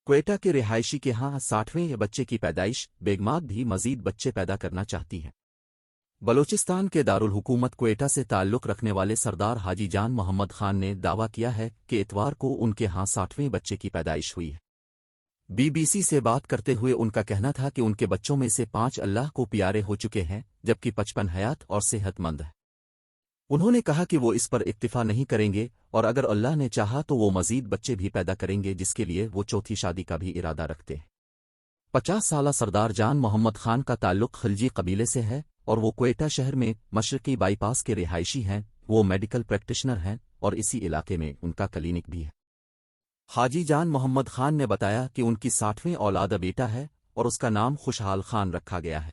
کوئٹہ کے رہائشی کے ہاں 60ویں بچے کی پیدائش، بیگمات بھی مزید بچے پیدا کرنا چاہتی ہیں۔ بلوچستان کے دارالحکومت کوئٹہ سے تعلق رکھنے والے سردار حاجی جان محمد خان نے دعویٰ کیا ہے کہ اتوار کو ان کے ہاں 60ویں بچے کی پیدائش ہوئی ہے۔ BBC سے بات کرتے ہوئے ان کا کہنا تھا کہ ان کے بچوں میں سے 5 اللہ کو پیارے ہو چکے ہیں، جبکہ 55 حیات اور صحت مند ہیں۔ انہوں نے کہا کہ وہ اس پر اکتفا نہیں کریں گے اور اگر اللہ نے چاہا تو وہ مزید بچے بھی پیدا کریں گے، جس کے لیے وہ چوتھی شادی کا بھی ارادہ رکھتے ہیں۔ 50 سالہ سردار جان محمد خان کا تعلق خلجی قبیلے سے ہے اور وہ کوئٹہ شہر میں مشرقی بائی پاس کے رہائشی ہیں۔ وہ میڈیکل پریکٹیشنر ہیں اور اسی علاقے میں ان کا کلینک بھی ہے۔ حاجی جان محمد خان نے بتایا کہ ان کی 60ویں اولاد بیٹا ہے اور اس کا نام خوشحال خان رکھا گیا ہے۔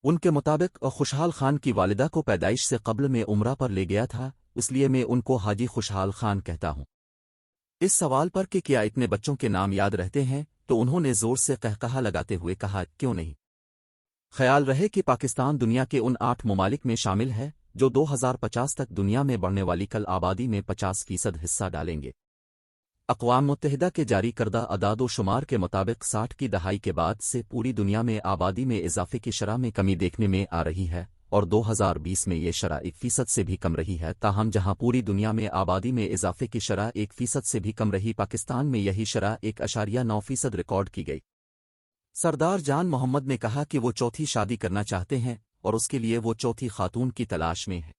ان کے مطابق خوشحال خان کی والدہ کو پیدائش سے قبل میں عمرہ پر لے گیا تھا، اس لیے میں ان کو حاجی خوشحال خان کہتا ہوں۔ اس سوال پر کہ کیا اتنے بچوں کے نام یاد رہتے ہیں تو انہوں نے زور سے قہقہا لگاتے ہوئے کہا، کیوں نہیں؟ خیال رہے کہ پاکستان دنیا کے ان 8 ممالک میں شامل ہے جو 2050 تک دنیا میں بڑھنے والی کل آبادی میں 50% حصہ ڈالیں گے۔ اقوام متحدہ کے جاری کردہ اعداد و شمار کے مطابق 60 کی دہائی کے بعد سے پوری دنیا میں آبادی میں اضافے کی شرح میں کمی دیکھنے میں آ رہی ہے اور 2020 میں یہ شرح 1% سے بھی کم رہی ہے۔ تاہم جہاں پوری دنیا میں آبادی میں اضافے کی شرح 1% سے بھی کم رہی، پاکستان میں یہی شرح 1.9% ریکارڈ کی گئی۔ سردار جان محمد نے کہا کہ وہ چوتھی شادی کرنا چاہتے ہیں اور اس کے لیے وہ چوتھی خاتون کی تلاش میں ہے۔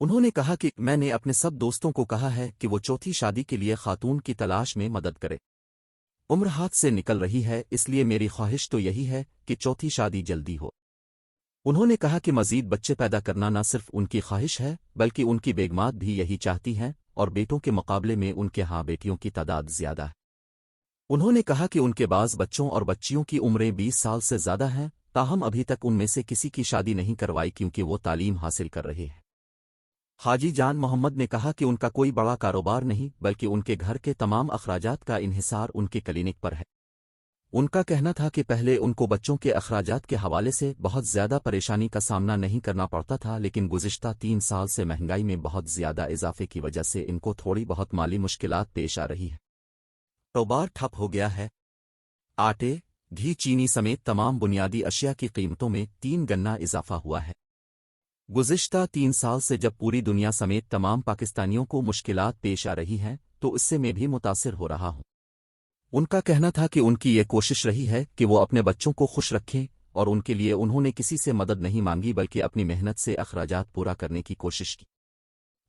انہوں نے کہا کہ میں نے اپنے سب دوستوں کو کہا ہے کہ وہ چوتھی شادی کے لیے خاتون کی تلاش میں مدد کرے۔ عمر ہاتھ سے نکل رہی ہے، اس لیے میری خواہش تو یہی ہے کہ چوتھی شادی جلدی ہو۔ انہوں نے کہا کہ مزید بچے پیدا کرنا نہ صرف ان کی خواہش ہے بلکہ ان کی بیگمات بھی یہی چاہتی ہیں اور بیٹوں کے مقابلے میں ان کے ہاں بیٹیوں کی تعداد زیادہ ہے۔ انہوں نے کہا کہ ان کے بعض بچوں اور بچیوں کی عمریں 20 سال سے زیادہ ہیں، تاہم ابھی تک ان میں سے کسی کی شادی نہیں کروائی کیونکہ وہ تعلیم حاصل کر رہے ہیں۔ حاجی جان محمد نے کہا کہ ان کا کوئی بڑا کاروبار نہیں بلکہ ان کے گھر کے تمام اخراجات کا انحصار ان کے کلینک پر ہے۔ ان کا کہنا تھا کہ پہلے ان کو بچوں کے اخراجات کے حوالے سے بہت زیادہ پریشانی کا سامنا نہیں کرنا پڑتا تھا، لیکن گزشتہ 3 سال سے مہنگائی میں بہت زیادہ اضافے کی وجہ سے ان کو تھوڑی بہت مالی مشکلات پیش آ رہی ہے۔ کاروبار ٹھپ ہو گیا ہے۔ آٹے، گھی، چینی سمیت تمام بنیادی اشیاء کی قیمتوں میں 3 گنا اضافہ ہوا ہے۔ گزشتہ 3 سال سے جب پوری دنیا سمیت تمام پاکستانیوں کو مشکلات پیش آ رہی ہیں تو اس سے میں بھی متاثر ہو رہا ہوں۔ ان کا کہنا تھا کہ ان کی یہ کوشش رہی ہے کہ وہ اپنے بچوں کو خوش رکھیں اور ان کے لیے انہوں نے کسی سے مدد نہیں مانگی بلکہ اپنی محنت سے اخراجات پورا کرنے کی کوشش کی۔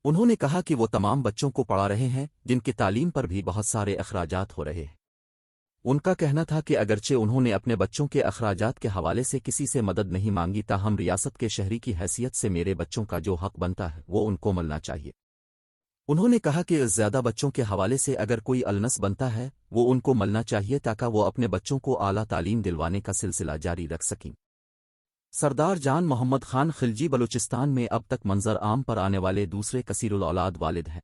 انہوں نے کہا کہ وہ تمام بچوں کو پڑھا رہے ہیں جن کی تعلیم پر بھی بہت سارے اخراجات ہو رہے ہیں۔ ان کا کہنا تھا کہ اگرچہ انہوں نے اپنے بچوں کے اخراجات کے حوالے سے کسی سے مدد نہیں مانگی، تاہم ریاست کے شہری کی حیثیت سے میرے بچوں کا جو حق بنتا ہے وہ ان کو ملنا چاہیے۔ انہوں نے کہا کہ زیادہ بچوں کے حوالے سے اگر کوئی النس بنتا ہے وہ ان کو ملنا چاہیے تاکہ وہ اپنے بچوں کو اعلیٰ تعلیم دلوانے کا سلسلہ جاری رکھ سکیں۔ سردار جان محمد خان خلجی بلوچستان میں اب تک منظر عام پر آنے والے دوسرے کثیر الاولاد والد ہیں۔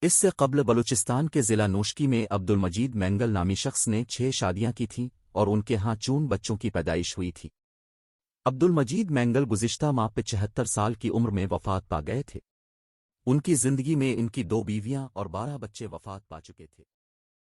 اس سے قبل بلوچستان کے ضلع نوشکی میں عبدالمجید مینگل نامی شخص نے 6 شادیاں کی تھیں اور ان کے ہاں 4 بچوں کی پیدائش ہوئی تھی۔ عبدالمجید مینگل گزشتہ ماہ پہ 76 سال کی عمر میں وفات پا گئے تھے۔ ان کی زندگی میں ان کی 2 بیویاں اور 12 بچے وفات پا چکے تھے۔